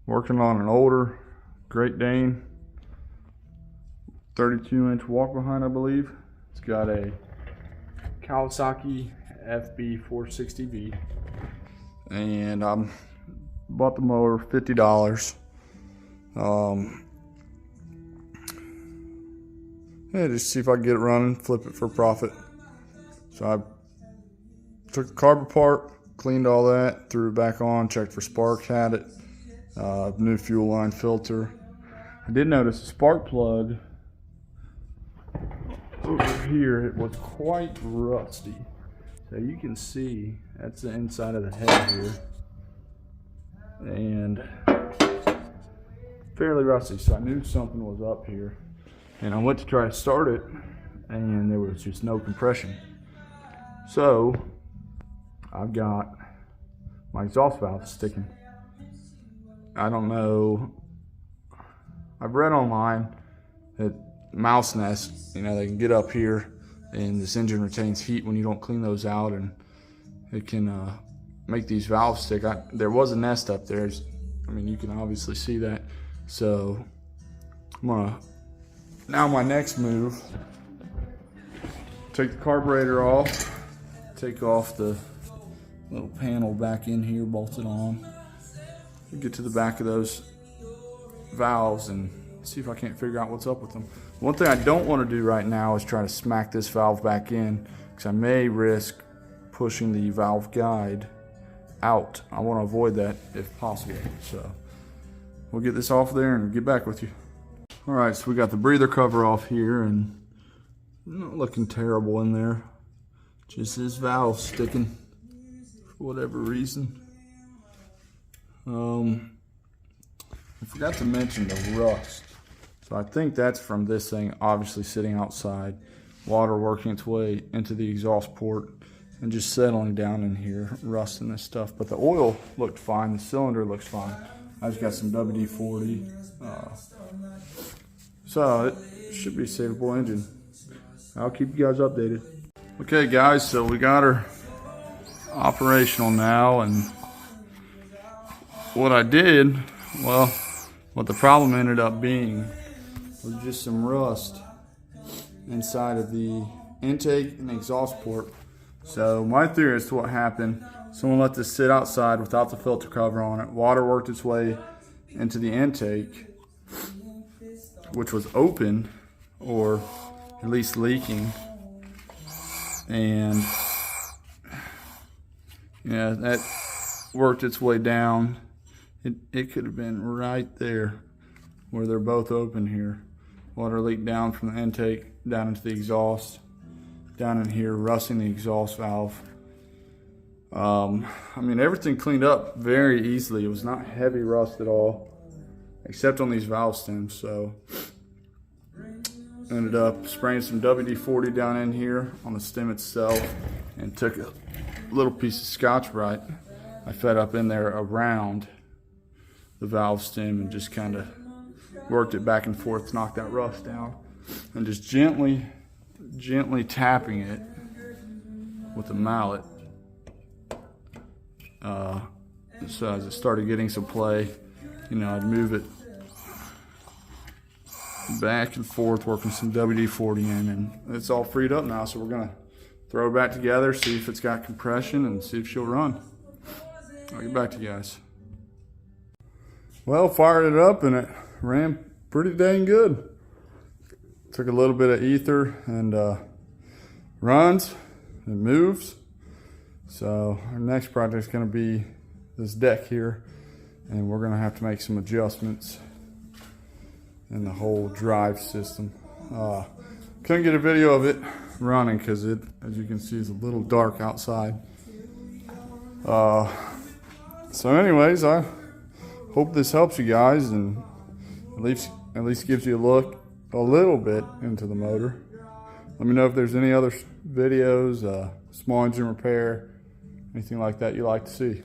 Working on an older Great Dane, 32-inch walk behind, I believe. It's got a Kawasaki FB460V, and I bought the mower $50. Yeah, just see if I can get it running, flip it for profit. So I took the carb apart, cleaned all that, threw it back on, checked for sparks, had it. New fuel line filter. I did notice the spark plug over here, it was quite rusty. So you can see that's the inside of the head here, and fairly rusty. So I knew something was up here, and I went to try to start it, and there was just no compression. So I've got my exhaust valve sticking. I don't know. I've read online that mouse nests, you know, they can get up here and this engine retains heat when you don't clean those out, and it can make these valves stick. There was a nest up there. I mean, you can obviously see that. So I'm gonna, now my next move, take the carburetor off, take off the little panel back in here, bolt it on, get to the back of those valves and see if I can't figure out what's up with them. One thing I don't want to do right now is try to smack this valve back in, because I may risk pushing the valve guide out. I want to avoid that if possible. So we'll get this off there and get back with you. All right, so we got the breather cover off here, and not looking terrible in there. Just this valve sticking for whatever reason. I forgot to mention the rust. So I think that's from this thing obviously sitting outside, water working its way into the exhaust port and just settling down in here, rusting this stuff. But the oil looked fine, the cylinder looks fine. I just got some WD-40. So it should be a savable engine. I'll keep you guys updated. Okay guys, so we got her operational now, and what I did, well, what the problem ended up being was just some rust inside of the intake and exhaust port. So my theory as to what happened, someone let this sit outside without the filter cover on it. Water worked its way into the intake, which was open or at least leaking, and yeah, that worked its way down. It could have been right there where they're both open here. Water leaked down from the intake down into the exhaust, down in here, rusting the exhaust valve. I mean, everything cleaned up very easily. It was not heavy rust at all, except on these valve stems. So ended up spraying some WD-40 down in here on the stem itself, and took a little piece of Scotch-Brite I fed up in there around the valve stem and just kind of worked it back and forth to knock that rust down, and just gently tapping it with a mallet. So as it started getting some play, you know, I'd move it back and forth, working some WD-40 in, and it's all freed up now. So we're gonna throw it back together, see if it's got compression, and see if she'll run. I'll get back to you guys. Well, fired it up and it ran pretty dang good. Took a little bit of ether and runs, it moves. So our next project is going to be this deck here, and we're going to have to make some adjustments in the whole drive system. Couldn't get a video of it running because it, as you can see, is a little dark outside. So anyways, I hope this helps you guys and at least gives you a look a little bit into the motor. Let me know if there's any other videos, small engine repair, anything like that you'd like to see.